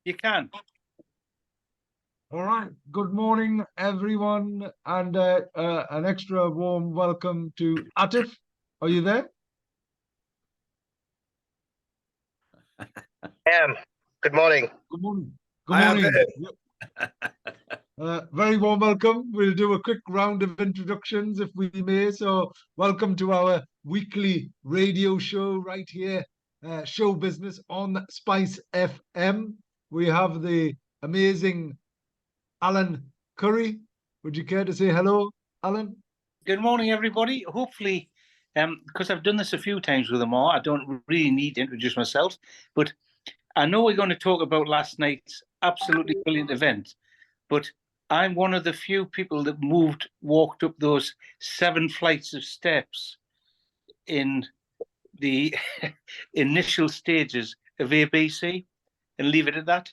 You can. All right. Good morning, everyone, and an extra warm welcome to Atif. Are you there? Good morning. Good morning. Good morning. Very warm welcome. We'll do a quick round of introductions, if we may. So, welcome to our weekly radio show right here, Show Business on Spice FM. We have the amazing Allan Curry. Would you care to say hello, Allan? Good morning, everybody. Hopefully, because I've done this a few times with them all, I don't really need to introduce myself, but I know we're going to talk about last night's absolutely brilliant event, but I'm one of the few people that walked up those 7 flights of steps in the initial stages of ABC, and leave it at that.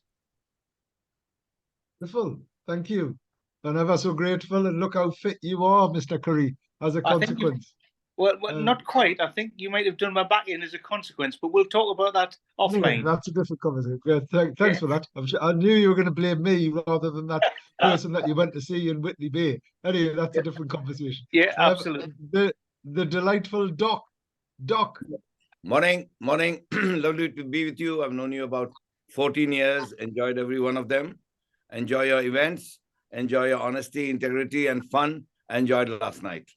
Wonderful. Thank you. I'm ever so grateful, and look how fit you are, Mr. Curry, as a consequence. Well, not quite. I think you might have done my back in as a consequence, but we'll talk about that offline. Yeah, that's a different conversation. Yeah, thanks for that. I knew you were going to blame me rather than that person that you went to see in Whitley Bay. Anyway, that's a different conversation. Yeah, absolutely. The delightful Doc. Doc. Morning. Lovely to be with you. I've known you about 14 years. Enjoyed every one of them. Enjoy your events. Enjoy your honesty, integrity, and fun. Enjoyed last night.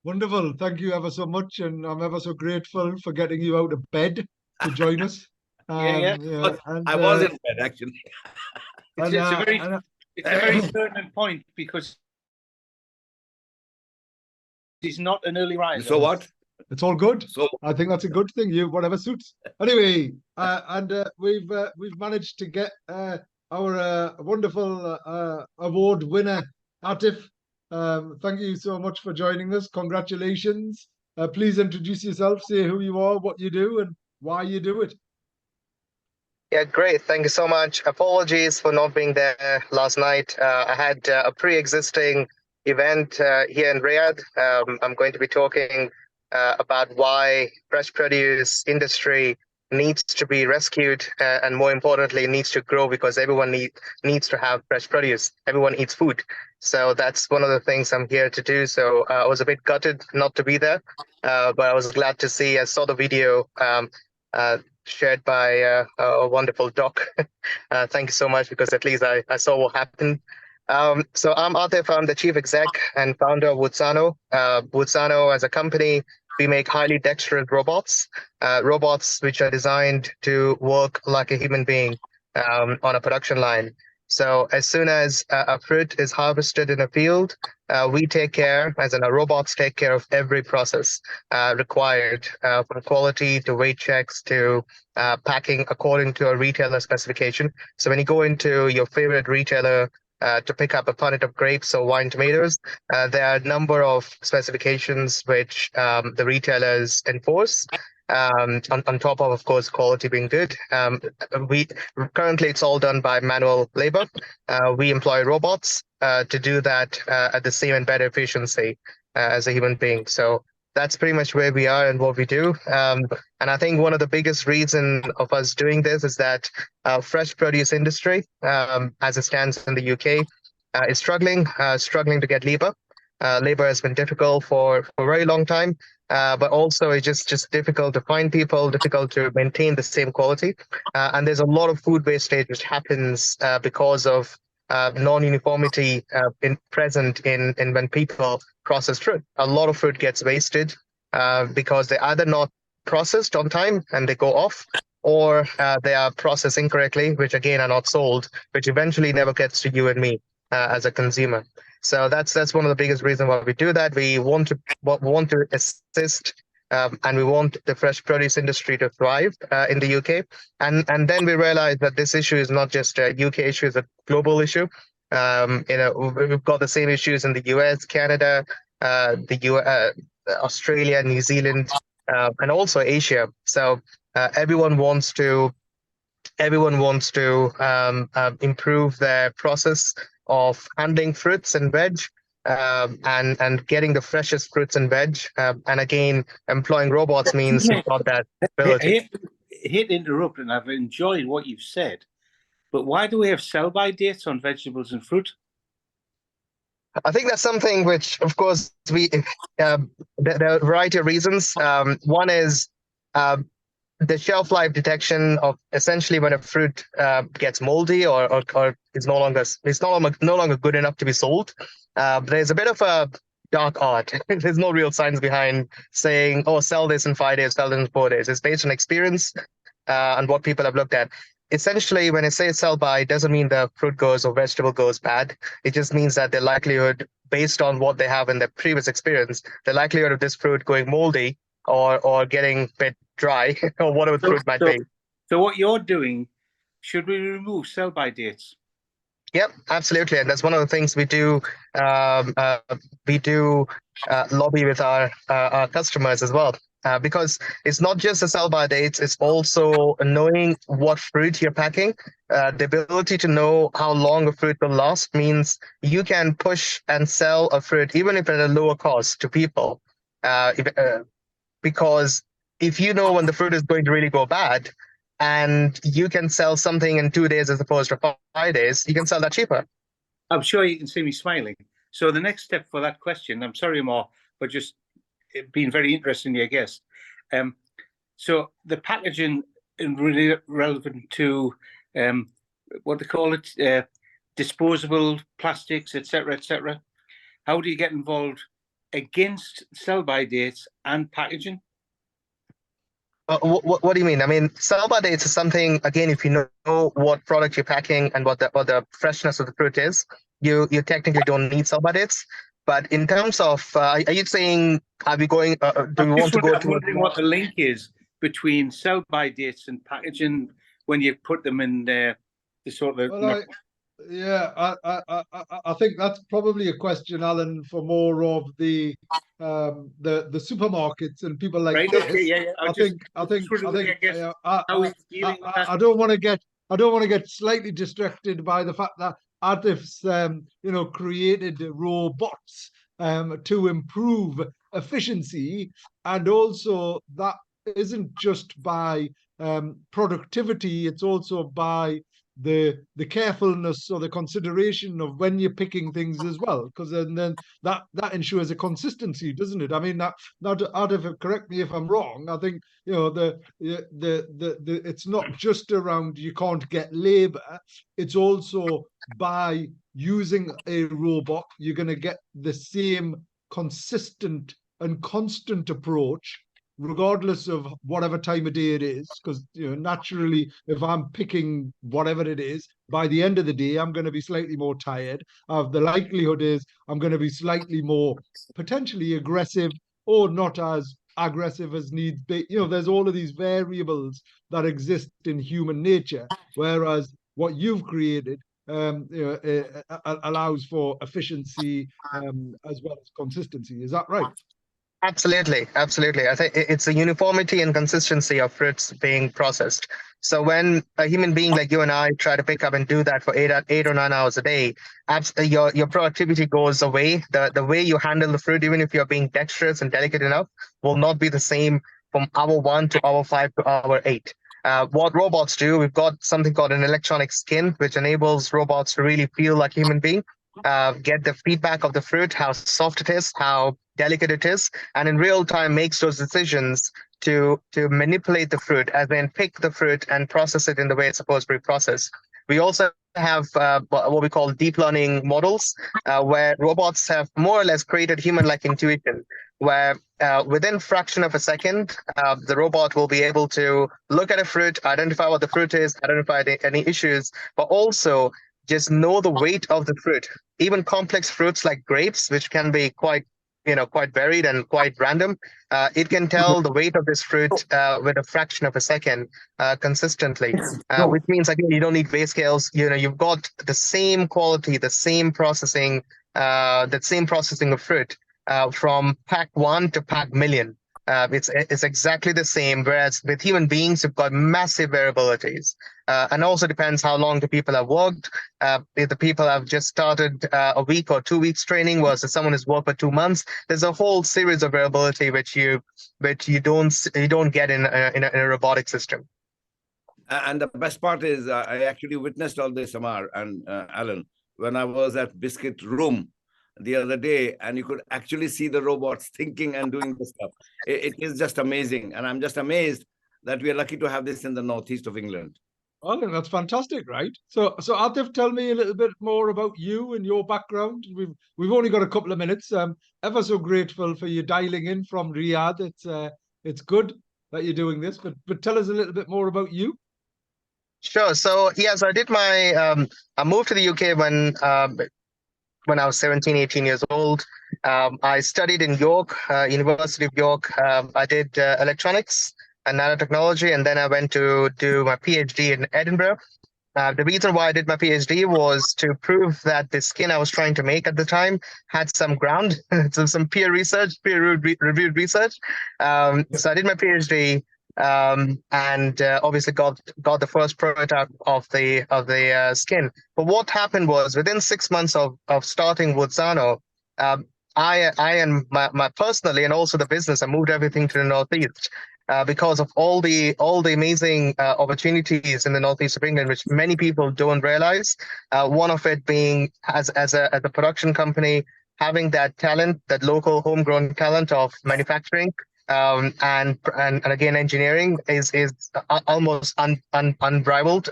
Wonderful. Thank you ever so much. And I'm ever so grateful for getting you out of bed to join us. Yeah. I was in bed, actually. It's a very pertinent point, because he's not an early riser. So what? It's all good. So I think that's a good thing. Whatever suits. Anyway, we've managed to get our wonderful award winner, Atif. Thank you so much for joining us. Congratulations. Please introduce yourself, say who you are, what you do, and why you do it. Yeah, great. Thank you so much. Apologies for not being there last night. I had a pre-existing event here in Riyadh. I'm going to be talking about why fresh produce industry needs to be rescued, and more importantly, needs to grow, because everyone needs to have fresh produce. Everyone eats food. So that's one of the things I'm here to do. So I was a bit gutted not to be there, but I was glad to see. I saw the video shared by a wonderful Doc. Thank you so much, because at least I saw what happened. So I'm Atif. I'm the chief exec and founder of Woodsano. Woodsano, as a company, we make highly dexterous robots, robots which are designed to work like a human being on a production line. So as soon as a fruit is harvested in a field, we take care, as in our robots take care of every process required, from quality to weight checks to packing according to a retailer specification. So when you go into your favorite retailer to pick up a punnet of grapes or wine tomatoes, there are a number of specifications which the retailers enforce. On top of course, quality being good. We currently, it's all done by manual labor. We employ robots to do that at the same and better efficiency as a human being. So that's pretty much where we are and what we do. And I think one of the biggest reasons of us doing this is that fresh produce industry, as it stands in the UK, is struggling to get labor. Labor has been difficult for a very long time. But also it's just difficult to find people, difficult to maintain the same quality. And there's a lot of food wastage which happens because of non-uniformity present in when people process fruit. A lot of fruit gets wasted because they're either not processed on time and they go off, or they are processed incorrectly, which again are not sold, which eventually never gets to you and me as a consumer. So that's one of the biggest reasons why we do that. We want to assist and we want the fresh produce industry to thrive in the UK. And then we realize that this issue is not just a UK issue; it's a global issue. We've got the same issues in the US, Canada, Australia, New Zealand, and also Asia. So everyone wants to improve their process of handling fruits and veg, and getting the freshest fruits and veg. And again, employing robots means you've got that ability. I hate to interrupt, and I've enjoyed what you've said, But why do we have sell-by dates on vegetables and fruit? I think that's something which, of course, there are a variety of reasons. One is the shelf life detection of essentially when a fruit gets moldy or is no longer good enough to be sold. There's a bit of a dark art. There's no real science behind saying, oh, sell this in 5 days, sell it in 4 days. It's based on experience and what people have looked at. Essentially, when I say sell by, it doesn't mean the fruit goes or vegetable goes bad. It just means that the likelihood, based on what they have in their previous experience, the likelihood of this fruit going moldy or getting a bit dry or whatever the fruit might be. So what you're doing, should we remove sell-by dates? Yep, absolutely, and that's one of the things we do. Lobby with our customers as well, because it's not just the sell-by dates; it's also knowing what fruit you're packing. The ability to know how long a fruit will last means you can push and sell a fruit even if at a lower cost to people. Because if you know when the fruit is going to really go bad, and you can sell something in 2 days as opposed to 5 days, you can sell that cheaper. I'm sure you can see me smiling. So the next step for that question, I'm sorry, Ammar, but just it being very interesting, I guess. So the packaging is really relevant to what they call it, disposable plastics, etc., etc. How do you get involved against sell-by dates and packaging? What do you mean? I mean, sell-by dates is something, again, if you know what product you're packing and what the freshness of the fruit is, you technically don't need sell-by dates. But in terms of, are you saying, are we going, do we want to go to? I'm wondering what the link is between sell-by dates and packaging when you put them in the sort of. Well, I think that's probably a question, Alan, for more of the supermarkets and people like Right, this. okay, yeah. I don't want to get slightly distracted by the fact that Atif's created robots to improve efficiency, and also that isn't just by productivity, it's also by the carefulness or the consideration of when you're picking things as well, because then that ensures a consistency, doesn't it? I mean, that Atif, correct me if I'm wrong. I think it's not just around you can't get labor. It's also by using a robot you're going to get the same consistent and constant approach, regardless of whatever time of day it is, because naturally, if I'm picking whatever it is, by the end of the day, I'm going to be slightly more tired. The likelihood is I'm going to be slightly more potentially aggressive or not as aggressive as needs be. There's all of these variables that exist in human nature, whereas what you've created allows for efficiency as well as consistency. Is that right? Absolutely. I think it's a uniformity and consistency of fruits being processed. So when a human being like you and I try to pick up and do that for 8 or 9 hours a day, your productivity goes away. The way you handle the fruit, even if you're being dexterous and delicate enough, will not be the same from hour 1 to hour 5 to hour 8. What robots do, we've got something called an electronic skin, which enables robots to really feel like a human being, get the feedback of the fruit, how soft it is, how delicate it is, and in real time makes those decisions to manipulate the fruit, as in pick the fruit and process it in the way it's supposed to be processed. We also have what we call deep learning models, where robots have more or less created human-like intuition, where within a fraction of a second, the robot will be able to look at a fruit, identify what the fruit is, identify any issues, but also just know the weight of the fruit. Even complex fruits like grapes, which can be quite varied and quite random, it can tell the weight of this fruit with a fraction of a second consistently, which means again you don't need weigh scales. You've got the same quality, the same processing of fruit from pack 1 to pack million. It's exactly the same, whereas with human beings, you've got massive variabilities. And also depends how long the people have worked. If the people have just started a week or 2 weeks training versus someone who's worked for 2 months, there's a whole series of variability which you don't get in a robotic system. And the best part is I actually witnessed all this, Ammar and Allan, when I was at Biscuit Room the other day, and you could actually see the robots thinking and doing the stuff. It is just amazing. And I'm just amazed that we are lucky to have this in the northeast of England. I think that's fantastic, right? So Atif, tell me a little bit more about you and your background. We've only got a couple of minutes. Ever so grateful for you dialing in from Riyadh. It's good that you're doing this, but tell us a little bit more about you. Sure. So yes, I did my I moved to the UK when I was 17, 18 years old. I studied in York, University of York. I did electronics and nanotechnology, and then I went to do my PhD in Edinburgh. The reason why I did my PhD was to prove that the skin I was trying to make at the time had some ground, some peer reviewed research. So I did my PhD, and obviously got the first prototype of the skin. But what happened was, within 6 months of starting Woodsano, I and my personally, and also the business, I moved everything to the Northeast. Because of all the amazing opportunities in the northeast of England, which many people don't realize. One of it being as a production company, having that talent, that local homegrown talent of manufacturing, and again engineering is almost unrivaled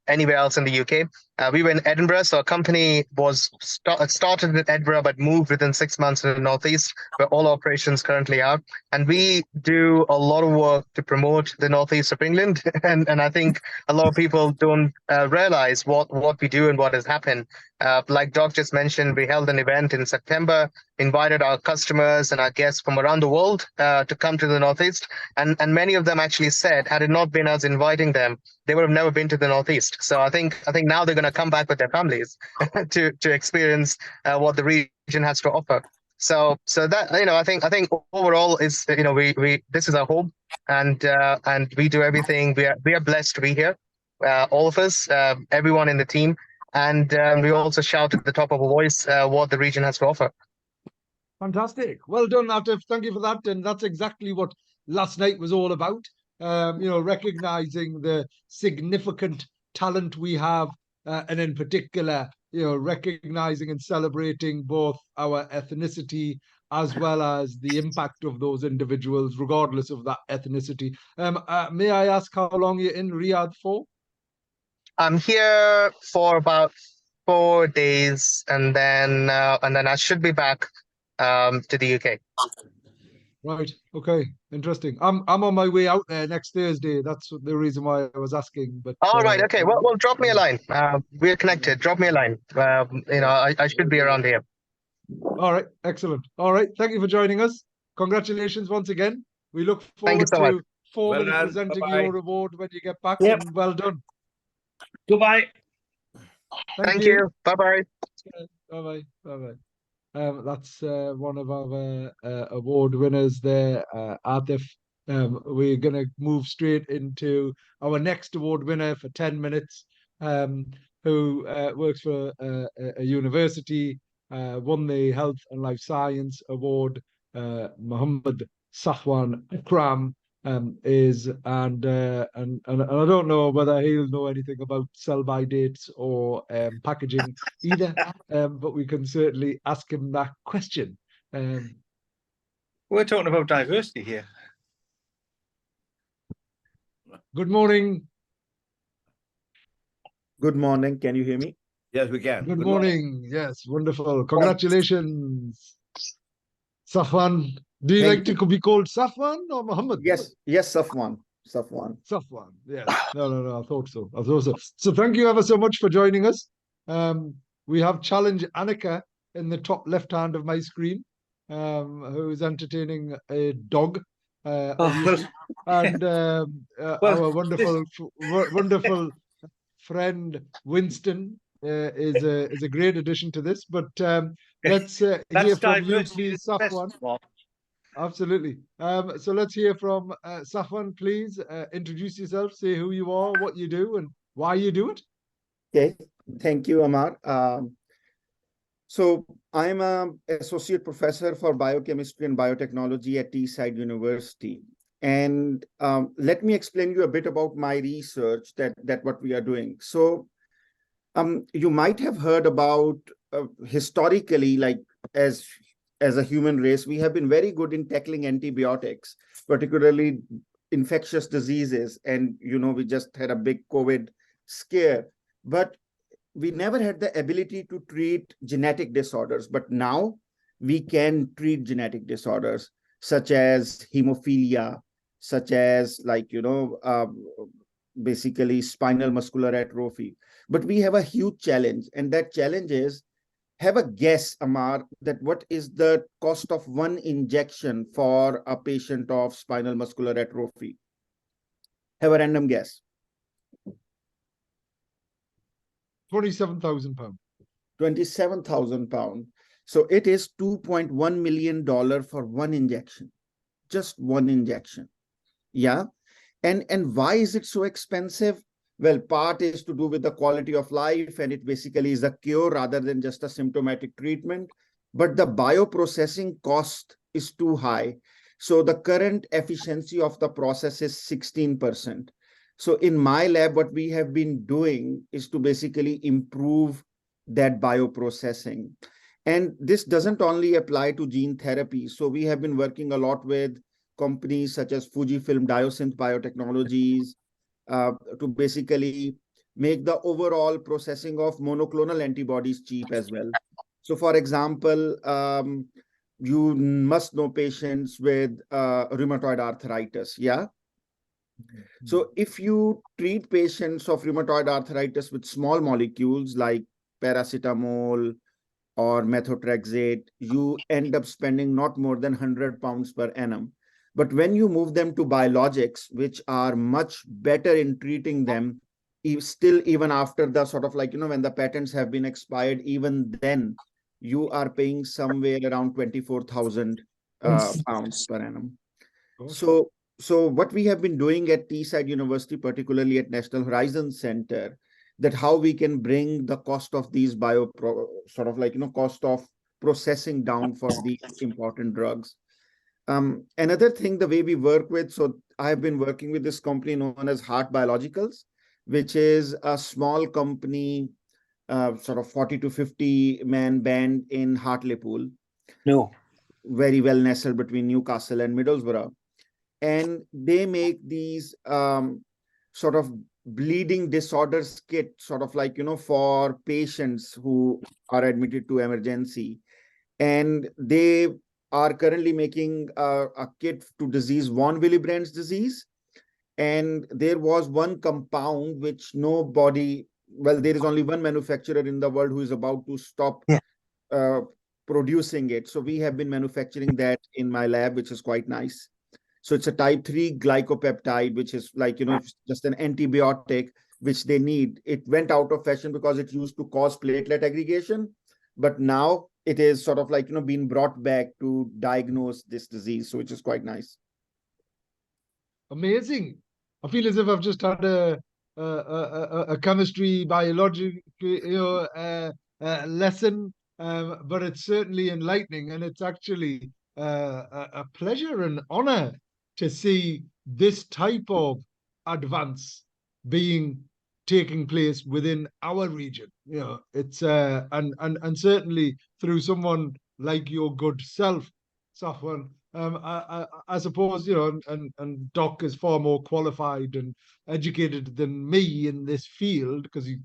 anywhere else in the UK. We were in Edinburgh, so our company was started in Edinburgh, but moved within 6 months to the Northeast, where all operations currently are. And we do a lot of work to promote the Northeast of England. and I think a lot of people don't realize what we do and what has happened. Like Doc just mentioned, we held an event in September, invited our customers and our guests from around the world to come to the Northeast. And many of them actually said, had it not been us inviting them, they would have never been to the Northeast. So I think now they're going to come back with their families to experience what the region has to offer. So that, I think overall is, we this is our home, and we do everything. We are blessed to be here, all of us, everyone in the team, and we also shout at the top of our voice what the region has to offer. Fantastic. Well done, Atif. Thank you for that. And that's exactly what last night was all about. Recognizing the significant talent we have, and in particular, recognizing and celebrating both our ethnicity as well as the impact of those individuals, regardless of that ethnicity. May I ask how long you're in Riyadh for? I'm here for about 4 days, and then I should be back to the UK. Right. Okay. Interesting. I'm on my way out there next Thursday. That's the reason why I was asking. But all right. Okay. Well, drop me a line. We're connected. Drop me a line. I should be around here. All right. Excellent. All right. Thank you for joining us. Congratulations once again. We look forward so to formally presenting Bye-bye. your award when you get back. Yep. And well done. Goodbye. Thank you. Bye-bye. Bye-bye. Bye-bye. That's one of our award winners there, Atif. We're going to move straight into our next award winner for 10 minutes, who works for a university, won the Health and Life Science Award. Muhammad Safwan Akram is, and I don't know whether he'll know anything about sell-by dates or packaging either, but we can certainly ask him that question. We're talking about diversity here. Good morning. Good morning. Can you hear me? Yes, we can. Good morning. Yes, wonderful. Congratulations, Safwan. Do you like to be called Safwan or Muhammad? Yes, Safwan. Safwan. Yes. No, I thought so. So thank you ever so much for joining us. We have Challenge Annika in the top left hand of my screen, who's entertaining a dog, obviously. And our wonderful friend Winston is a great addition to this. But let's hear from you, please, Safwan. Absolutely. So let's hear from Safwan, please. Introduce yourself, say who you are, what you do, and why you do it. Okay. Thank you, Ammar. So I'm an associate professor for biochemistry and biotechnology at Atif Syed University. And let me explain you a bit about my research that what we are doing. So you might have heard about historically, like as a human race, we have been very good in tackling antibiotics, particularly infectious diseases. And, we just had a big COVID scare, but we never had the ability to treat genetic disorders. But now we can treat genetic disorders such as hemophilia, such as basically spinal muscular atrophy. But we have a huge challenge, and that challenge is, have a guess, Ammar, that what is the cost of one injection for a patient of spinal muscular atrophy? Have a random guess. £27,000. 27,000 pounds. So it is $2.1 million for one injection, just one injection. Yeah. And why is it so expensive? Well, part is to do with the quality of life, and it basically is a cure rather than just a symptomatic treatment. But the bioprocessing cost is too high. So the current efficiency of the process is 16%. So in my lab, what we have been doing is to basically improve that bioprocessing. And this doesn't only apply to gene therapy. So we have been working a lot with companies such as Fujifilm Diosynth Biotechnologies to basically make the overall processing of monoclonal antibodies cheap as well. So for example, you must know patients with rheumatoid arthritis, yeah? So if you treat patients of rheumatoid arthritis with small molecules like paracetamol or methotrexate, you end up spending not more than 100 pounds per annum. But when you move them to biologics, which are much better in treating them, still even after the when the patents have been expired, even then you are paying somewhere around 24,000 pounds per annum. So what we have been doing at Teesside University, particularly at National Horizon Center, that how we can bring the cost of these cost of processing down for these important drugs. Another thing, the way we work with, so I have been working with this company known as Heart Biologicals, which is a small company, 40 to 50 man band in Hartlepool. No. Very well nestled between Newcastle and Middlesbrough. And they make these bleeding disorders kit, for patients who are admitted to emergency. And they are currently making a kit to disease von Willebrand's disease. And there was one compound which there is only one manufacturer in the world who is about to stop producing it. So we have been manufacturing that in my lab, which is quite nice. So it's a type 3 glycopeptide, which is just an antibiotic, which they need. It went out of fashion because it used to cause platelet aggregation. But now it is being brought back to diagnose this disease. So which is quite nice. Amazing. I feel as if I've just had a chemistry, biology, lesson, but it's certainly enlightening, and it's actually a pleasure and honor to see this type of advance taking place within our region. It's and certainly through someone like your good self, Safwan. I suppose, and Doc is far more qualified and educated than me in this field because he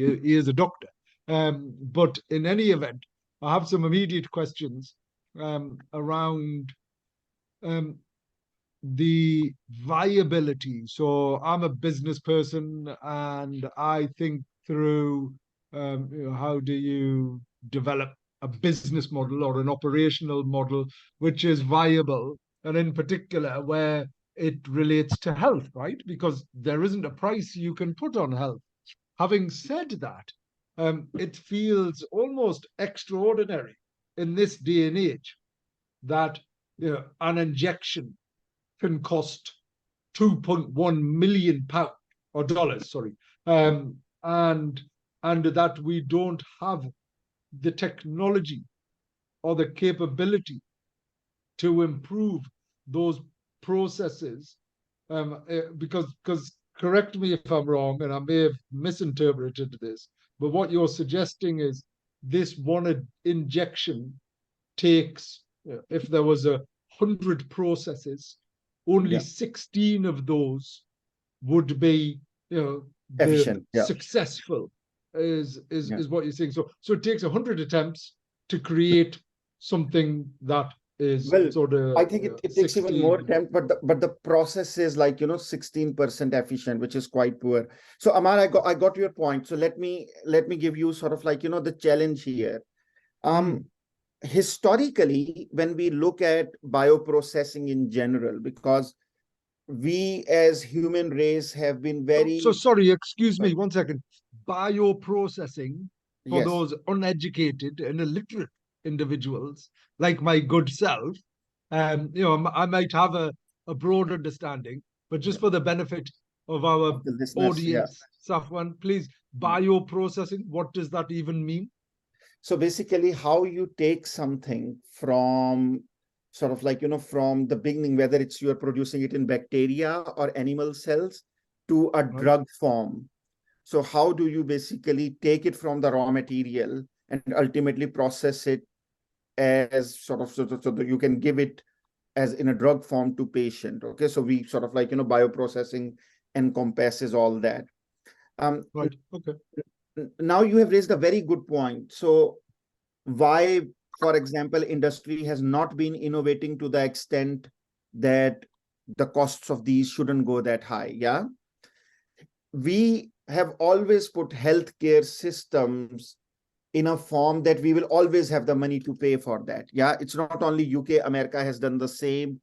is a doctor. But in any event, I have some immediate questions around the viability. So I'm a business person, and I think through how do you develop a business model or an operational model which is viable, and in particular where it relates to health, right? Because there isn't a price you can put on health. Having said that, it feels almost extraordinary in this day and age that an injection can cost 2.1 million pounds or dollars, sorry, and that we don't have the technology or the capability to improve those processes, because correct me if I'm wrong, and I may have misinterpreted this, but what you're suggesting is this one injection takes, if there was 100 processes, only 16 of those would be, Efficient, successful. Is what you're saying. So it takes 100 attempts to create something that is sort of. I think it takes even more time, but the process is like 16% efficient, which is quite poor. So Ammar, I got your point. So let me give you sort of like the challenge here. Historically, when we look at bioprocessing in general, because we as human race have been very. So sorry, excuse me, one second. Bioprocessing, for those uneducated and illiterate individuals like my good self, I might have a broad understanding, but just for the benefit of our audience, Safwan, please, bioprocessing, what does that even mean? So basically, how you take something from sort of like, from the beginning, whether it's you're producing it in bacteria or animal cells, to a drug form. So how do you basically take it from the raw material and ultimately process it as sort of, so that you can give it as in a drug form to patient. Okay, so we sort of like, bioprocessing encompasses all that. Right, okay. Now you have raised a very good point. So why, for example, industry has not been innovating to the extent that the costs of these shouldn't go that high? Yeah, we have always put healthcare systems in a form that we will always have the money to pay for that. Yeah, it's not only UK, America has done the same.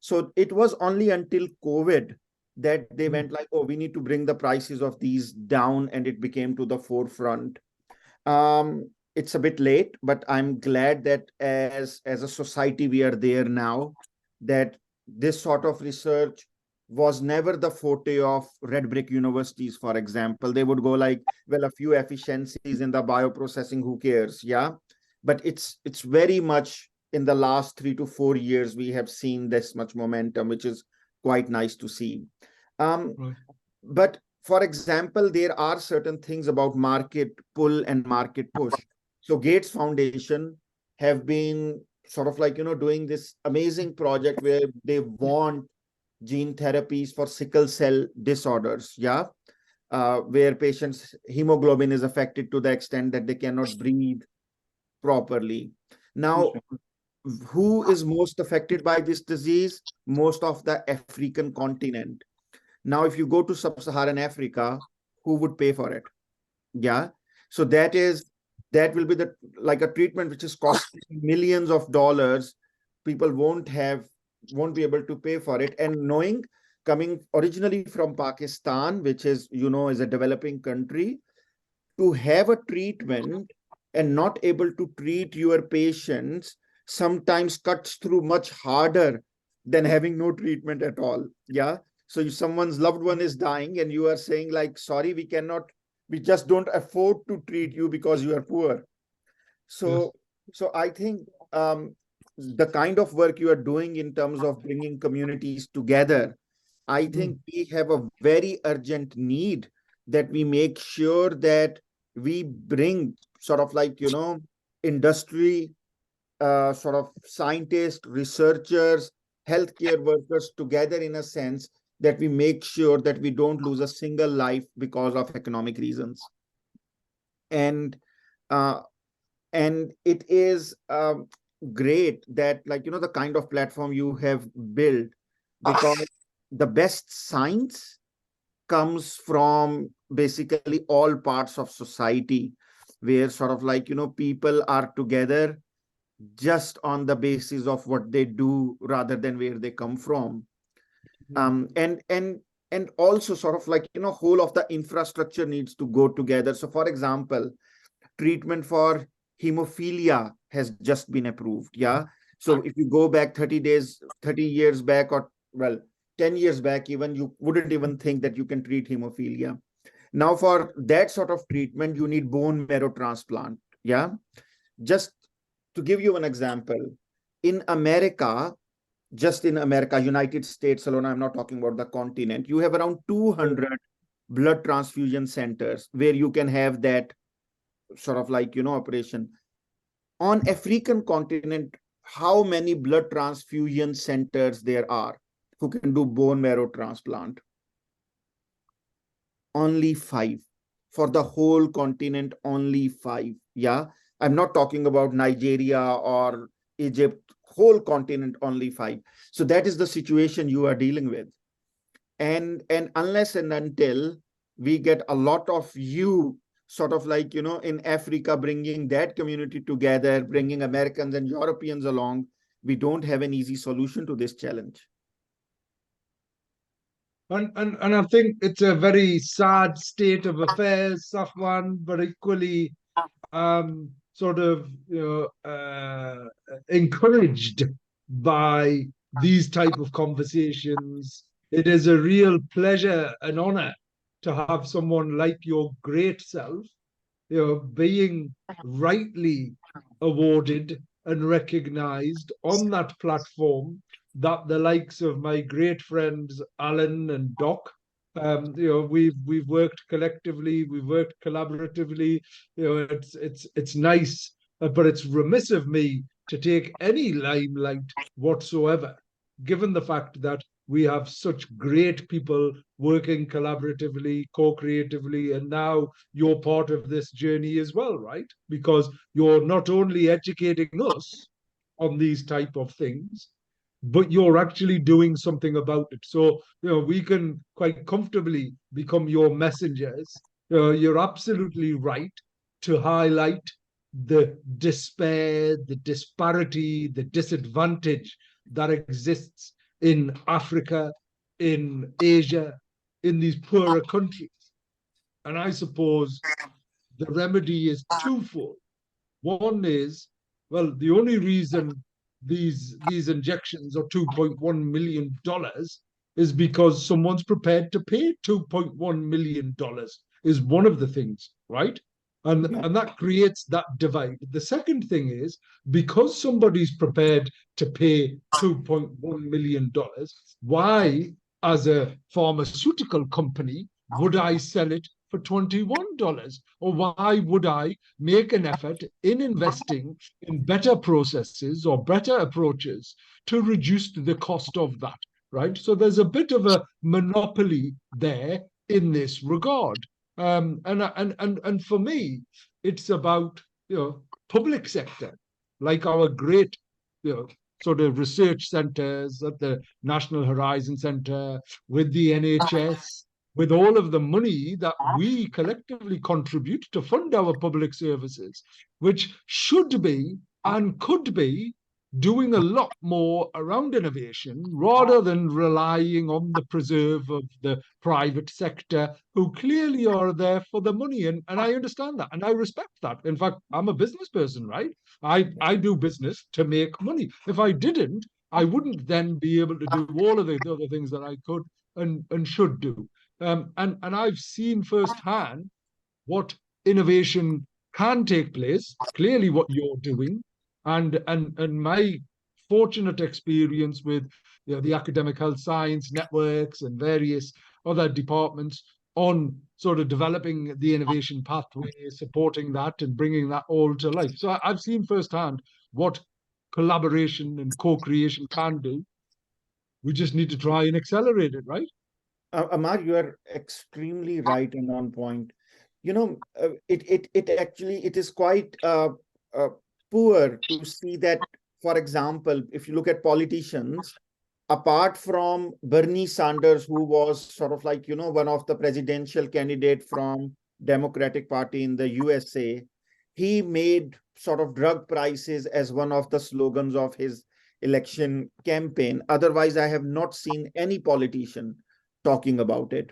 So it was only until COVID that they went like, oh, we need to bring the prices of these down, and it became to the forefront. It's a bit late, but I'm glad that as a society we are there now, that this sort of research was never the forte of red brick universities, for example. They would go like, well, a few efficiencies in the bioprocessing, who cares? Yeah, but it's very much in the last 3 to 4 years we have seen this much momentum, which is quite nice to see. But for example, there are certain things about market pull and market push. So Gates Foundation have been sort of like, doing this amazing project where they want gene therapies for sickle cell disorders, where patients' hemoglobin is affected to the extent that they cannot breathe properly. Now, who is most affected by this disease? Most of the African continent. Now, if you go to sub-Saharan Africa, who would pay for it? Yeah, so that will be like a treatment which is costing millions of dollars. People won't be able to pay for it. And coming originally from Pakistan, which is, is a developing country, to have a treatment and not able to treat your patients sometimes cuts through much harder than having no treatment at all. Yeah. So if someone's loved one is dying and you are saying like, sorry, we just don't afford to treat you because you are poor. So I think the kind of work you are doing in terms of bringing communities together, I think we have a very urgent need that we make sure that we bring sort of like, industry, sort of scientists, researchers, healthcare workers together in a sense that we make sure that we don't lose a single life because of economic reasons. And it is great that, like, the kind of platform you have built, because the best science comes from basically all parts of society, where sort of like, people are together just on the basis of what they do rather than where they come from. And also sort of like, whole of the infrastructure needs to go together. So for example, treatment for hemophilia has just been approved. Yeah. So if you go back 30 years back, or well, 10 years back, even, you wouldn't even think that you can treat hemophilia. Now for that sort of treatment, you need bone marrow transplant. Yeah. Just to give you an example, in America, just in America, United States alone, I'm not talking about the continent, you have around 200 blood transfusion centers where you can have that sort of like, operation. On African continent, how many blood transfusion centers there are who can do bone marrow transplant? Only 5. For the whole continent, only 5. Yeah, I'm not talking about Nigeria or Egypt, whole continent, only 5. So that is the situation you are dealing with. And unless and until we get a lot of you sort of like, in Africa, bringing that community together, bringing Americans and Europeans along, we don't have an easy solution to this challenge. And I think it's a very sad state of affairs, Safwan, but equally sort of encouraged by these type of conversations. It is a real pleasure and honor to have someone like your great self, being rightly awarded and recognized on that platform that the likes of my great friends Allan and Doc, we've worked collectively, we've worked collaboratively. It's nice, but it's remiss of me to take any limelight whatsoever, given the fact that we have such great people working collaboratively, co-creatively, and now you're part of this journey as well, right? Because you're not only educating us on these type of things, but you're actually doing something about it. So, we can quite comfortably become your messengers. You're absolutely right to highlight the despair, the disparity, the disadvantage that exists in Africa, in Asia, in these poorer countries. And I suppose the remedy is twofold. One is, well, the only reason these injections are $2.1 million is because someone's prepared to pay $2.1 million is one of the things, right? And that creates that divide. The second thing is, because somebody's prepared to pay $2.1 million, why, as a pharmaceutical company, would I sell it for $21? Or why would I make an effort in investing in better processes or better approaches to reduce the cost of that, right? So there's a bit of a monopoly there in this regard. And for me, it's about, public sector, like our great, sort of research centers at the National Horizon Center, with the NHS, with all of the money that we collectively contribute to fund our public services, which should be and could be doing a lot more around innovation rather than relying on the preserve of the private sector, who clearly are there for the money. And I understand that and I respect that. In fact, I'm a business person, right? I do business to make money. If I didn't, I wouldn't then be able to do all of the other things that I could and should do. And I've seen firsthand what innovation can take place, clearly what you're doing, and my fortunate experience with, the academic health science networks and various other departments on sort of developing the innovation pathway, supporting that and bringing that all to life. So I've seen firsthand what collaboration and co-creation can do. We just need to try and accelerate it, right? Ammar, you are extremely right and on point. It actually, it is quite poor to see that, for example, if you look at politicians, apart from Bernie Sanders, who was sort of like, one of the presidential candidate from Democratic Party in the USA, he made sort of drug prices as one of the slogans of his election campaign. Otherwise, I have not seen any politician talking about it.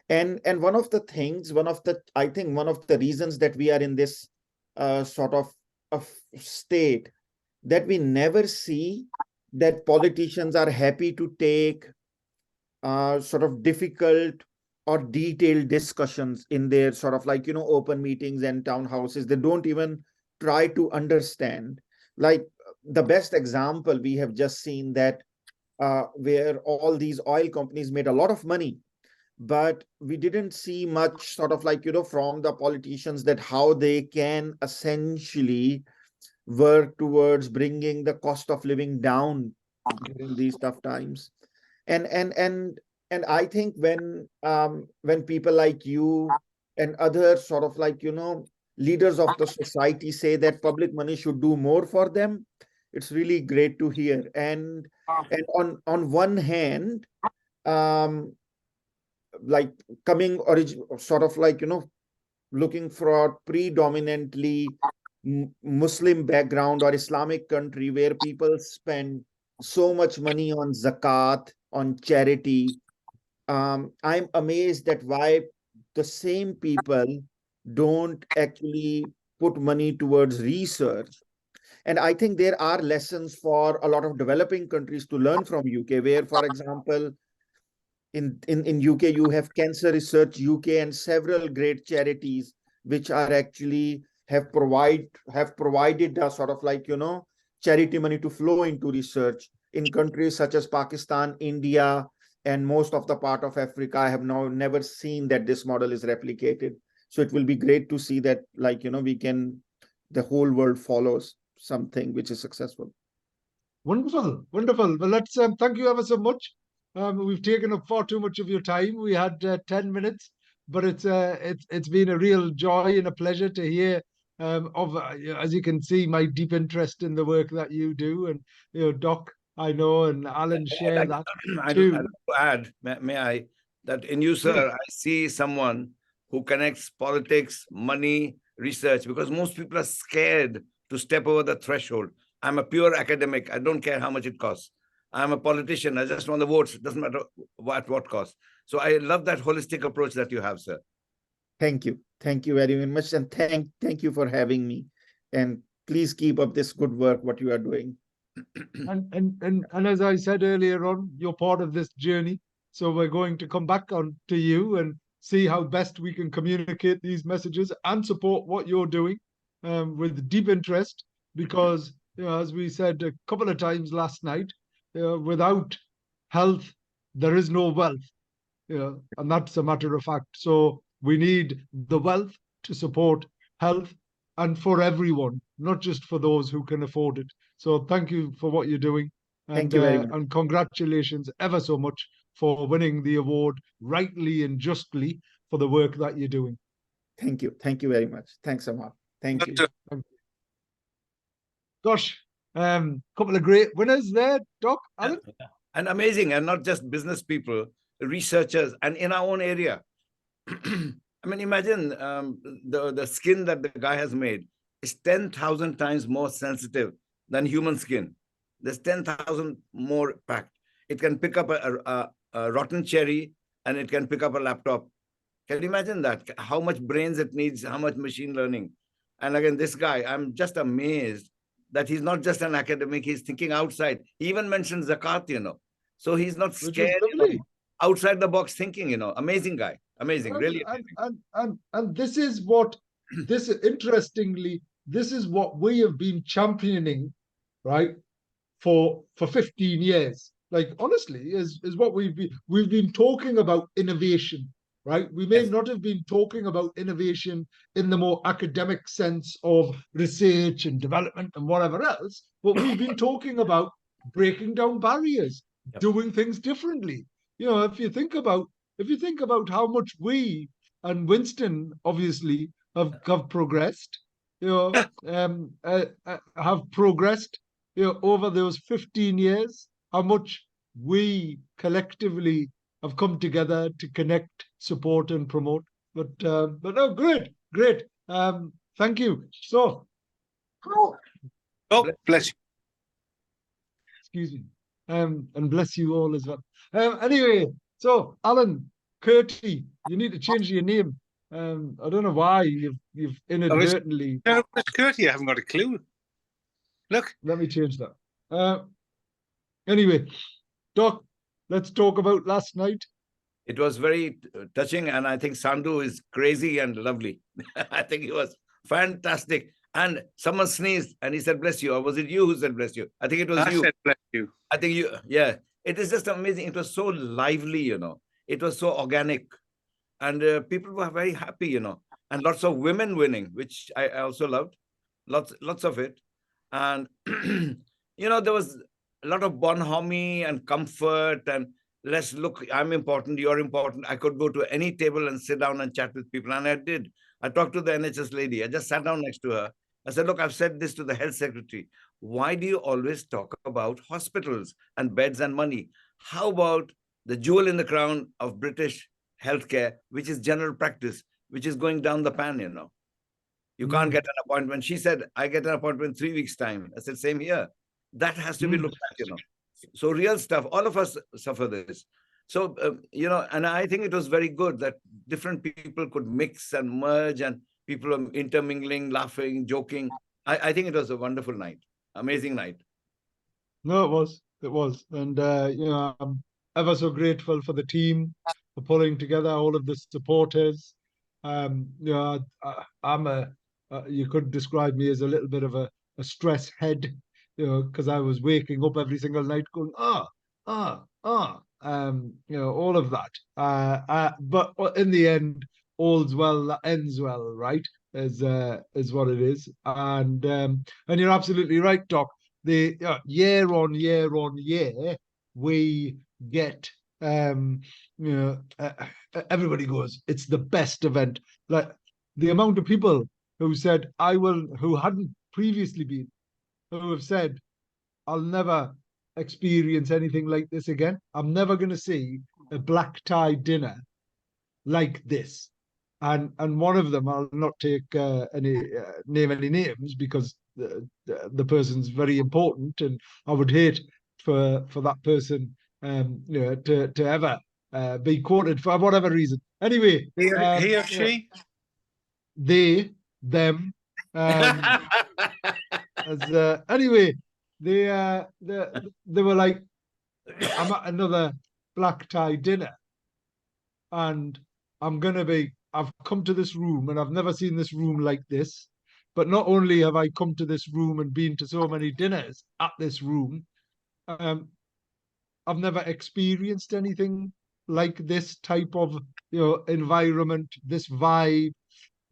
And one of the things, I think one of the reasons that we are in this sort of state, that we never see that politicians are happy to take sort of difficult or detailed discussions in their sort of like, open meetings and town houses. They don't even try to understand. Like the best example we have just seen that where all these oil companies made a lot of money. But we didn't see much sort of like, from the politicians that how they can essentially work towards bringing the cost of living down during these tough times. And I think when people like you and other sort of like, leaders of the society say that public money should do more for them, it's really great to hear. And on one hand, like coming sort of like, looking for a predominantly Muslim background or Islamic country where people spend so much money on zakat, on charity. I'm amazed that why the same people don't actually put money towards research. And I think there are lessons for a lot of developing countries to learn from UK, where, for example, in UK, you have Cancer Research UK and several great charities which are actually have provided the sort of like, charity money to flow into research in countries such as Pakistan, India, and most of the part of Africa. I have now never seen that this model is replicated. So it will be great to see that, like, the whole world follows something which is successful. Wonderful, wonderful. Well, let's thank you ever so much. We've taken up far too much of your time. We had 10 minutes, but it's been a real joy and a pleasure to hear of, as you can see, my deep interest in the work that you do. And Doc, I know, and Alan share that I'd too. like to add, may I, that in you, sir, I see someone who connects politics, money, research, because most people are scared to step over the threshold. I'm a pure academic. I don't care how much it costs. I'm a politician. I just want the votes. It doesn't matter at what cost. So I love that holistic approach that you have, sir. Thank you. Thank you very much. And thank you for having me. And please keep up this good work, what you are doing. And as I said earlier on, you're part of this journey. So we're going to come back on to you and see how best we can communicate these messages and support what you're doing with deep interest. Because, as we said a couple of times last night, without health, there is no wealth. And that's a matter of fact. So we need the wealth to support health and for everyone, not just for those who can afford it. So thank you for what you're doing. And, Thank you very much. And congratulations ever so much for winning the award rightly and justly for the work that you're doing. Thank you. Thank you very much. Thanks, Ammar. Thank you. Thank you. Gosh, couple of great winners there, Doc, Alan. And amazing, and not just business people, researchers, and in our own area. I mean, imagine the skin that the guy has made is 10,000 times more sensitive than human skin. There's 10,000 more packed. It can pick up a rotten cherry, and it can pick up a laptop. Can you imagine that? How much brains it needs, how much machine learning. And again, this guy, I'm just amazed that he's not just an academic, he's thinking outside. He even mentioned zakat, So he's not scared, outside the box thinking, Amazing guy. Amazing, really amazing. And this is what, interestingly, this is what we have been championing, right, for 15 years. Like, honestly, is what we've been talking about innovation, right? We may not have been talking about innovation in the more academic sense of research and development and whatever else, but we've been talking about breaking down barriers, doing things differently. If you think about how much we and Winston obviously have progressed, have progressed, over those 15 years, how much we collectively have come together to connect, support, and promote. But no, great. Thank you. So, bless you. Excuse me. And bless you all as well. Anyway, so Alan, Curty, you need to change your name. I don't know why you've inadvertently. It's Curty. I haven't got a clue. Look. Let me change that. Anyway, Doc, let's talk about last night. It was very touching, and I think Sandhu is crazy and lovely. I think he was fantastic. And someone sneezed, and he said, "Bless you." Or was it you who said, "Bless you"? I think it was you. I said, "Bless you." I think you, yeah. It is just amazing. It was so lively, you know. It was so organic. And people were very happy, you know. And lots of women winning, which I also loved. Lots of it. And, you know, there was a lot of bonhomie and comfort and let's look, I'm important, you're important. I could go to any table and sit down and chat with people. And I did. I talked to the NHS lady. I just sat down next to her. I said, look, I've said this to the health secretary. Why do you always talk about hospitals and beds and money? How about the jewel in the crown of British healthcare, which is general practice, which is going down the pan, you know? You can't get an appointment. She said, I get an appointment in 3 weeks' time. I said, same here. That has to be looked at, you know. So real stuff, all of us suffer this. So, you know, and I think it was very good that different people could mix and merge and people are intermingling, laughing, joking. I think it was a wonderful night, amazing night. No, it was. And, you know, I'm ever so grateful for the team for pulling together all of the supporters. You know, you could describe me as a little bit of a stress head, you know, because I was waking up every single night going, you know, all of that. But in the end, all's well that ends well, right? Is what it is. And you're absolutely right, Doc. The year on year on year, we get you know, everybody goes, it's the best event. Like the amount of people who said who hadn't previously been, who have said, I'll never experience anything like this again. I'm never going to see a black tie dinner like this. And one of them, I'll not take name any names because the person's very important, and I would hate for that person you know, to ever be quoted for whatever reason. Anyway, he or she, they, them, anyway, they were like, I'm at another black tie dinner, and I've come to this room and I've never seen this room like this. But not only have I come to this room and been to so many dinners at this room, I've never experienced anything like this type of, you know, environment, this vibe.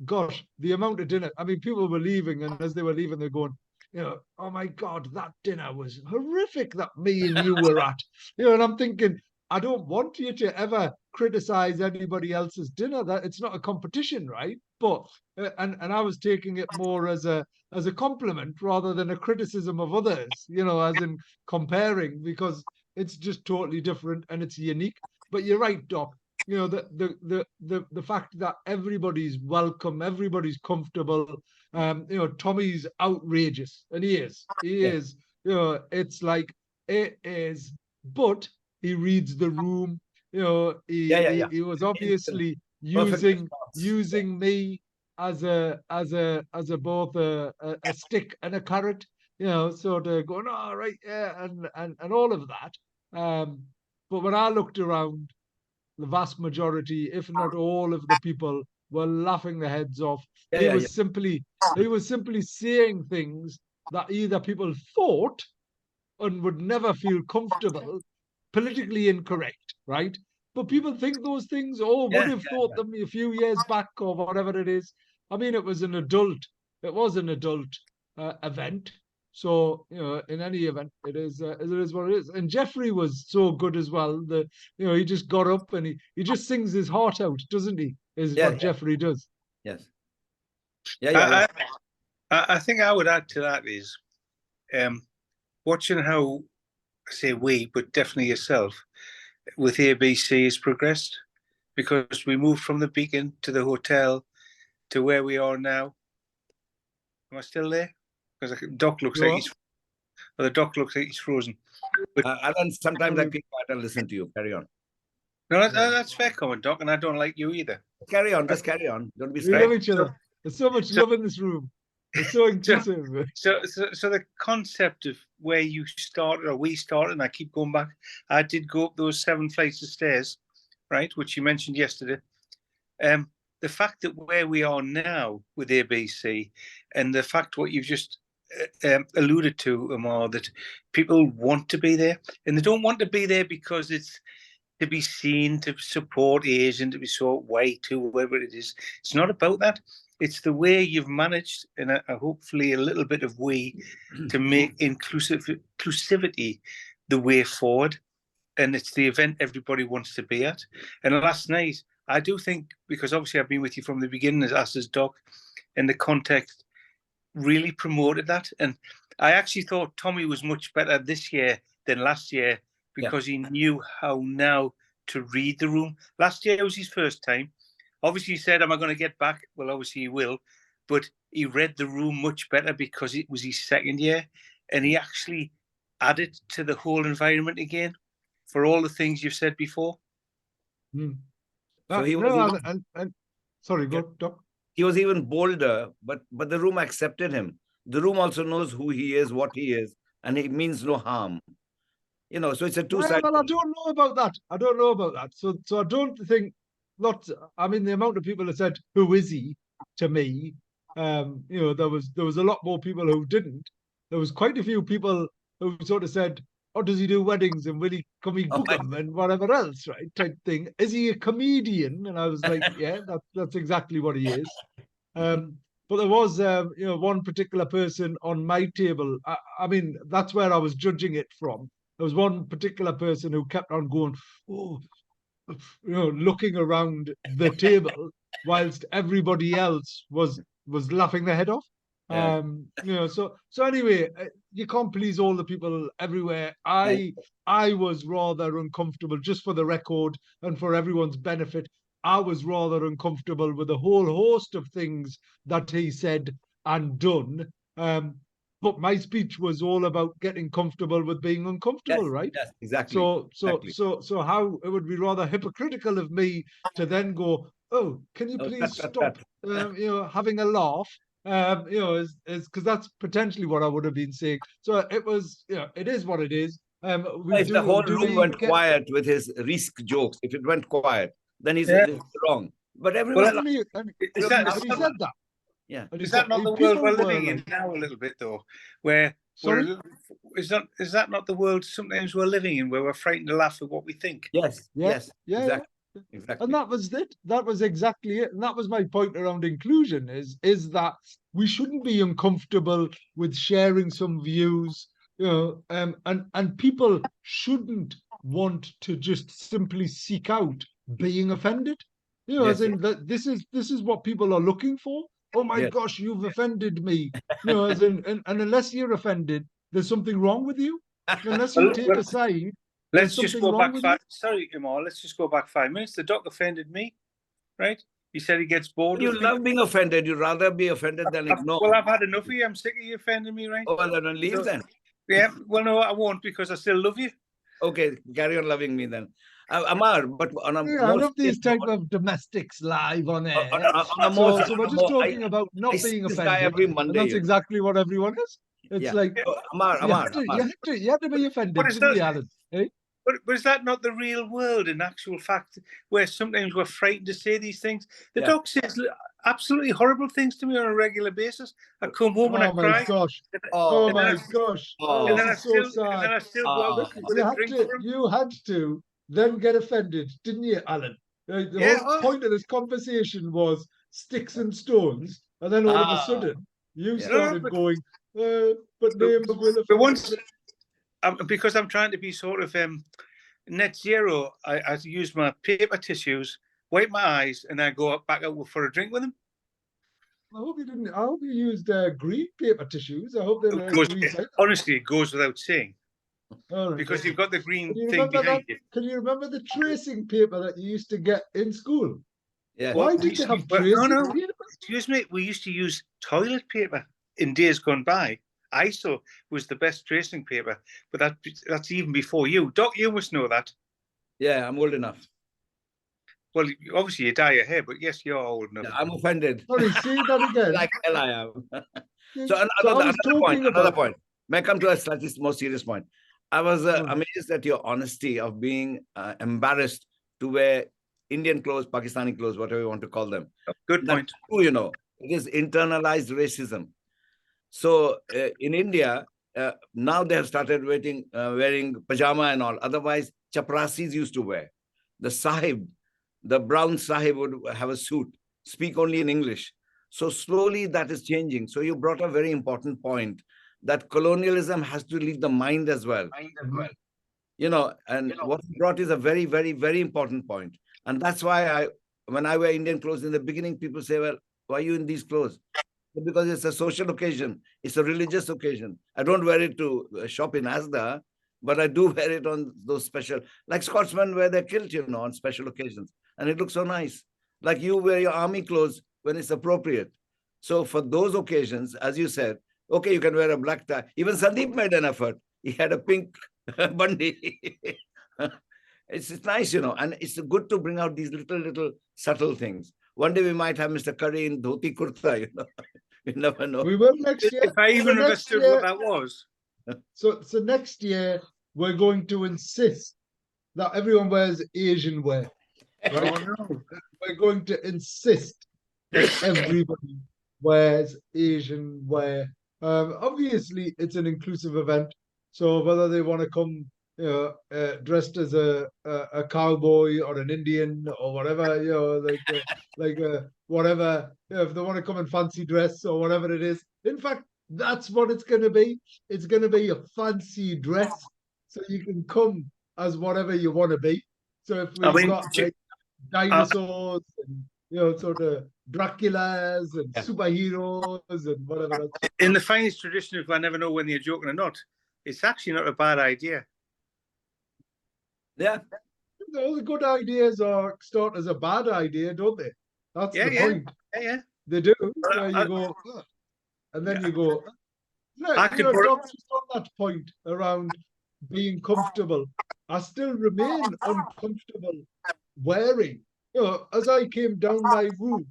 Gosh, the amount of dinner. I mean, people were leaving, and as they were leaving, they're going, you know, oh my God, that dinner was horrific that me and you were at. You know, and I'm thinking, I don't want you to ever criticize anybody else's dinner. That it's not a competition, right? But and I was taking it more as a compliment rather than a criticism of others, you know, as in comparing, because it's just totally different and it's unique. But you're right, Doc. You know, the fact that everybody's welcome, everybody's comfortable. You know, Tommy's outrageous, and he is. You know, it's like it is, but he reads the room. You know, he was obviously using me as a both a stick and a carrot. You know, sort of going, all right, yeah, and all of that. But when I looked around, the vast majority, if not all of the people, were laughing their heads off. He was simply saying things that either people thought and would never feel comfortable, politically incorrect, right? But people think those things, would have thought them a few years back or whatever it is. I mean, it was an adult event. So, you know, in any event, it is what it is. And Jeffrey was so good as well. That, you know, he just got up and he just sings his heart out, doesn't he? Jeffrey does. Yes. I think I would add to that is watching how, I say we, but definitely yourself, with ABC has progressed, because we moved from the Beacon to the hotel to where we are now. Am I still there? Because the doc looks like he's frozen. But, Alan, sometimes I keep quiet and listen to you. Carry on. No, that's fair comment, Doc, and I don't like you either. Carry on, just carry on. Don't be scared. We love each other. There's so much love in this room. It's so inclusive. So the concept of where you started or we started, and I keep going back. I did go up those 7 flights of stairs, right, which you mentioned yesterday. The fact that where we are now with ABC, and the fact what you've just alluded to, Ammar, that people want to be there, and they don't want to be there because it's to be seen, to support Asian, to be so white, whoever it is. It's not about that. It's the way you've managed, and hopefully a little bit of way, to make inclusivity the way forward. And it's the event everybody wants to be at. And last night, I do think, because obviously I've been with you from the beginning as Doc, and the context really promoted that. And I actually thought Tommy was much better this year than last year, because he knew how now to read the room. Last year was his first time. Obviously, he said, am I going to get back? Well, obviously he will. But he read the room much better because it was his second year. And he actually added to the whole environment again for all the things you've said before. So he was sorry, go, Doc. He was even bolder, but the room accepted him. The room also knows who he is, what he is, and it means no harm. You know, so it's a two-sided. Well, I don't know about that. I don't know about that. So I don't think I mean, the amount of people that said, "Who is he?" to me, you know, there was a lot more people who didn't. There was quite a few people who sort of said, "Oh, does he do weddings and will he book them and whatever else, right?" type thing. Is he a comedian? And I was like, yeah, that's exactly what he is. But there was, you know, one particular person on my table. I mean, that's where I was judging it from. There was one particular person who kept on going, oh, you know, looking around the table whilst everybody else was laughing their head off. Yeah. You know, so anyway, you can't please all the people everywhere. I was rather uncomfortable, just for the record and for everyone's benefit. I was rather uncomfortable with a whole host of things that he said and done. But my speech was all about getting comfortable with being uncomfortable, right? Yes, exactly. So how it would be rather hypocritical of me to then go, oh, can you please stop, you know, having a laugh? You know, is because that's potentially what I would have been saying. So it was, you know, it is what it is. If the whole room went quiet with his risk jokes, if it went quiet, then he's wrong. But everyone. He said that. Yeah. Is that not the world we're living in now a little bit, though? Where is that not the world sometimes we're living in, where we're frightened to laugh at what we think? Yes. Exactly. And that was it. That was exactly it. And that was my point around inclusion is that we shouldn't be uncomfortable with sharing some views, you know, and people shouldn't want to just simply seek out being offended. You know, as in that this is what people are looking for. Oh my gosh, you've offended me. You know, as in, and unless you're offended, there's something wrong with you. Unless you take a side, let's just go back sorry, Ammar, let's just go back 5 minutes. The doc offended me, right? He said he gets bored. You love being offended. You'd rather be offended than ignore. Well, I've had enough of you. I'm sick of you offending me, right? Oh, well, then leave then. Yeah, well, no, I won't, because I still love you. Okay, carry on loving me then. Ammar, but on a I love these type of domestics live on air. So we're just talking about not being offended. Every Monday, and that's exactly what everyone is. It's like Ammar, you had to be offended, didn't you, Alan? Eh? But is that not the real world in actual fact, where sometimes we're frightened to say these things? The doc says absolutely horrible things to me on a regular basis. I come home and I cry. Gosh. Oh my gosh. And then I still go out with a drink. You had to then get offended, didn't you, Alan? The whole point of this conversation was sticks and stones, and then all of a sudden you started going, but names will offend. But once, because I'm trying to be sort of net zero, I use my paper tissues, wipe my eyes, and then go back out for a drink with them. I hope you didn't. I hope you used green paper tissues. I hope they're honestly, it goes without saying. Right. Because you've got the green thing behind you. Can you remember the tracing paper that you used to get in school? Yeah. Why did you have tracing paper? Excuse me, we used to use toilet paper in days gone by. ISO was the best tracing paper, but that's even before you. Doc, you must know that. Yeah, I'm old enough. Well, obviously you dye your hair, but yes, you're old enough. Yeah, I'm offended. Sorry, say that again. Like hell I am. So another point. May I come to a slightly more serious point? I was amazed at your honesty of being embarrassed to wear Indian clothes, Pakistani clothes, whatever you want to call them. Good point. That's true, you know, it is internalized racism. So in India, now they have started wearing pajama and all. Otherwise, chaprasis used to wear. The sahib, the brown sahib would have a suit, speak only in English. So slowly that is changing. So you brought a very important point that colonialism has to leave the mind as well. You know, and what you brought is a very, very, very important point. And that's why when I wear Indian clothes in the beginning, people say, well, why are you in these clothes? Because it's a social occasion. It's a religious occasion. I don't wear it to shop in Asda, but I do wear it on those special, like Scotsmen wear their kilt, you know, on special occasions. And it looks so nice. Like you wear your army clothes when it's appropriate. So for those occasions, as you said, okay, you can wear a black tie. Even Sandeep made an effort. He had a pink bandi. It's nice, you know, and it's good to bring out these little subtle things. One day we might have Mr. Curry in dhoti kurta, you know. You never know. We will next year. If I even understood what that was. So next year we're going to insist that everyone wears Asian wear. Right? Oh, no. We're going to insist that everybody wears Asian wear. Obviously, it's an inclusive event. So whether they want to come, dressed as a cowboy or an Indian or whatever, whatever, if they want to come in fancy dress or whatever it is. In fact, that's what it's going to be. It's going to be a fancy dress, so you can come as whatever you want to be. So if we've got like dinosaurs and sort of Draculas and superheroes and whatever else. In the finest tradition of I never know whether you're joking or not, it's actually not a bad idea. Yeah. All the good ideas start as a bad idea, don't they? That's the point. Yeah. They do. So you go, and then you go. Doc's on that point around being comfortable. I still remain uncomfortable wearing. As I came down my room,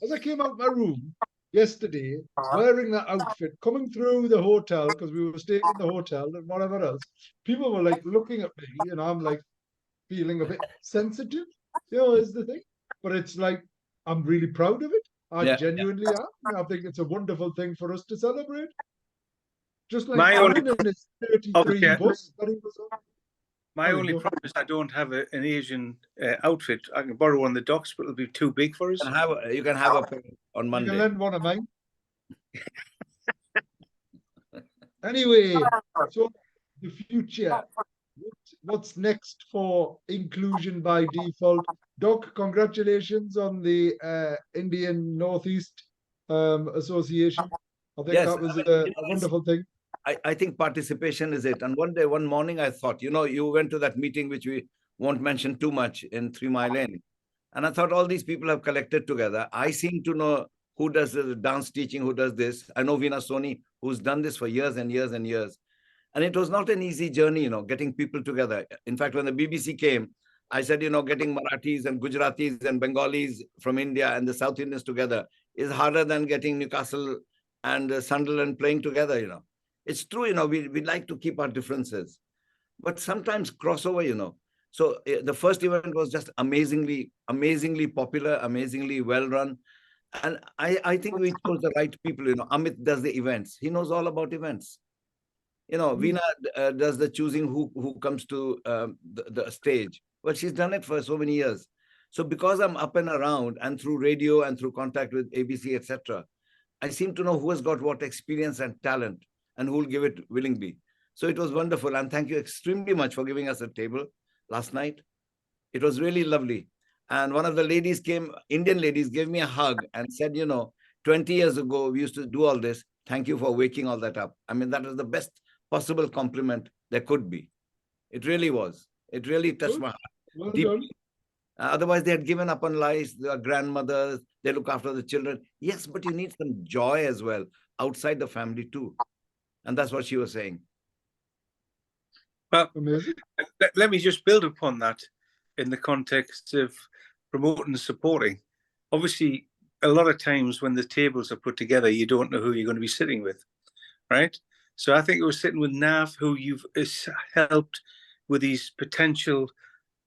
as I came out my room yesterday, wearing that outfit, coming through the hotel, because we were staying in the hotel and whatever else, people were like looking at me, and I'm like feeling a bit sensitive, is the thing. But it's like, I'm really proud of it. I genuinely am. I think it's a wonderful thing for us to celebrate. Just like Alan in his 33 bus that he was on. My only problem is I don't have an Asian outfit. I can borrow one of the Docs, but it'll be too big for us. You can have a pair on Monday. You can lend one of mine. Anyway, so the future. What's next for inclusion by default? Doc, congratulations on the Indian Northeast Association. I think that was a wonderful thing. I think participation is it. And one morning I thought, you went to that meeting, which we won't mention too much, in 3 Mile Lane. And I thought all these people have collected together. I seem to know who does the dance teaching, who does this. I know Veena Soni, who's done this for years and years and years. And it was not an easy journey, getting people together. In fact, when the BBC came, I said, getting Marathis and Gujaratis and Bengalis from India and the South Indians together is harder than getting Newcastle and Sunderland playing together, It's true, we like to keep our differences, but sometimes crossover, So the first event was just amazingly popular, amazingly well run. And I think we chose the right people, Amit does the events. He knows all about events. Veena does the choosing who comes to the stage. Well, she's done it for so many years. So because I'm up and around and through radio and through contact with ABC, etc., I seem to know who has got what experience and talent and who will give it willingly. So it was wonderful. And thank you extremely much for giving us a table last night. It was really lovely. And one of the ladies Indian ladies gave me a hug and said, 20 years ago, we used to do all this. Thank you for waking all that up. I mean, that was the best possible compliment there could be. It really was. It really touched my heart deeply. Otherwise, they had given up on life. They are grandmothers. They look after the children. Yes, but you need some joy as well outside the family too. And that's what she was saying. Well, let me just build upon that in the context of promoting and supporting. Obviously, a lot of times when the tables are put together, you don't know who you're going to be sitting with, right? So I think it was sitting with Nav, who you've helped with his potential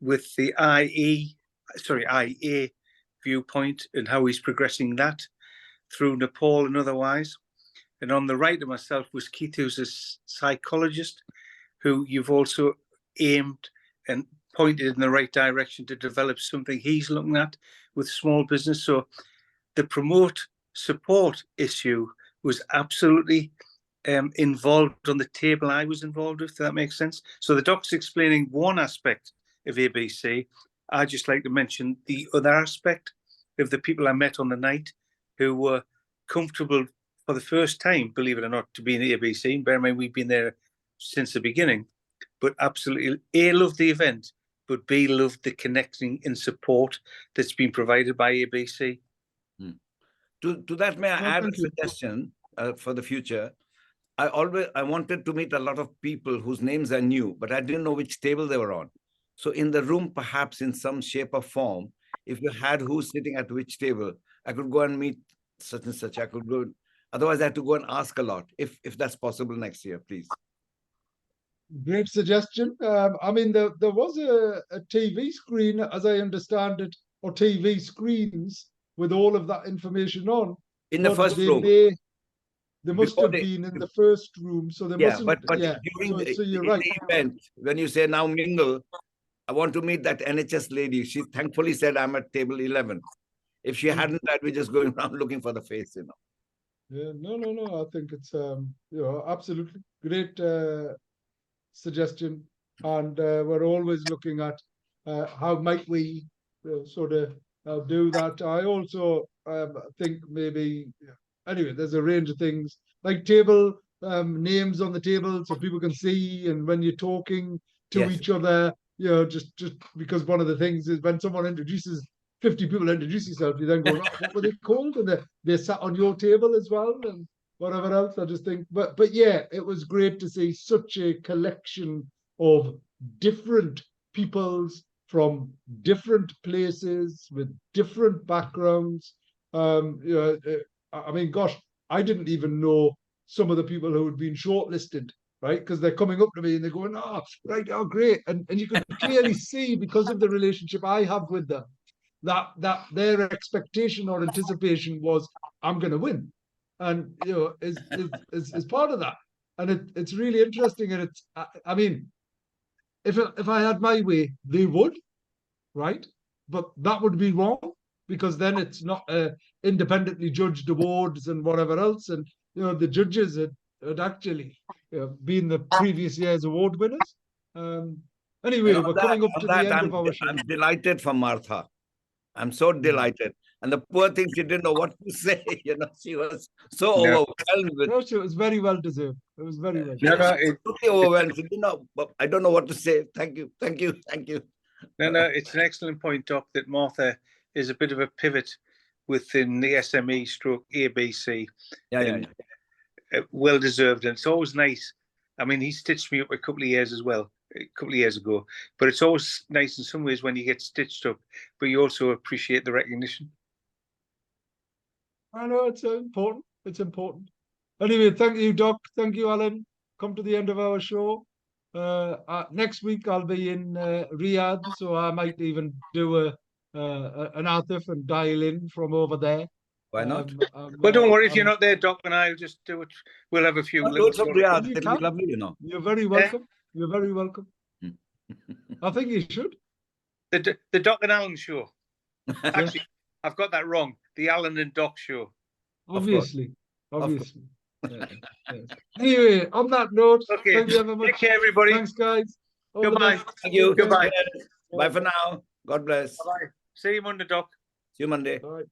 with the IA viewpoint and how he's progressing that through Nepal and otherwise. And on the right of myself was Keith, who's a psychologist, who you've also aimed and pointed in the right direction to develop something he's looking at with small business. So the promote support issue was absolutely involved on the table I was involved with, if that makes sense. So the doc's explaining one aspect of ABC. I'd just like to mention the other aspect of the people I met on the night who were comfortable for the first time, believe it or not, to be in the ABC. Bear in mind, we've been there since the beginning, but absolutely, A, loved the event, but B, loved the connecting and support that's been provided by ABC. To that, may I add a thank you. suggestion for the future? I wanted to meet a lot of people whose names I knew, but I didn't know which table they were on. So in the room, perhaps in some shape or form, if you had who's sitting at which table, I could go and meet such and such. I could go. Otherwise, I had to go and ask a lot. If that's possible next year, please. Great suggestion. I mean, there was a TV screen, as I understand it, or TV screens with all of that information on. In the but first room. They must Before have been in the first room, so they mustn't. But Yeah, during so you're in right. the event, when you say now mingle, I want to meet that NHS lady. She thankfully said I'm at table 11. If she hadn't, I'd be just going around looking for the face, you know. Yeah, no. I think it's absolutely great suggestion, and we're always looking at how might we sort of do that. I also think maybe anyway, there's a range of things like table names on the table so people can see, and when you're talking to each other, just because one of the things is when someone introduces 50 people introduce yourself, you then go, oh, what were they called? And they sat on your table as well, and whatever else. I just think, but yeah, it was great to see such a collection of different peoples from different places with different backgrounds. I mean, gosh, I didn't even know some of the people who had been shortlisted, right? Because they're coming up to me and they're going, oh, right, oh, great. And you can clearly see, because of the relationship I have with them, that their expectation or anticipation was, I'm going to win. And, is part of that. And it's really interesting. And I mean, if I had my way, they would, right? But that would be wrong, because then it's not independently judged awards and whatever else. And, the judges had actually been the previous year's award winners. Anyway, we're coming up to the end of our show. I'm delighted for Martha. I'm so delighted. And the poor thing, she didn't know what to say. She was so overwhelmed with. No, it was very well deserved. It was very well. It's totally overwhelmed. She didn't know. I don't know what to say. Thank you. No, it's an excellent point, Doc, that Martha is a bit of a pivot within the SME stroke ABC. Yeah. Well deserved. And it's always nice. I mean, he stitched me up a couple of years ago, but it's always nice in some ways when you get stitched up, but you also appreciate the recognition. I know, it's important. It's important. Anyway, thank you, Doc. Thank you, Alan. Come to the end of our show. Next week I'll be in Riyadh, so I might even do an Atif and dial in from over there. Why not? Well, don't worry if you're not there, Doc, and I'll just do it. We'll have a few. Do it from Riyadh. It'll be lovely, You're very welcome. You're very welcome. I think you should. The Doc and Allan show. Actually, I've got that wrong. The Allan and Doc show. Obviously. Yeah. Anyway, on that note, thank you very much. Take care, everybody. Thanks, guys. Goodbye. Thank you. Goodbye. Bye for now. God bless. Bye. See you Monday, Doc. See you Monday. Bye.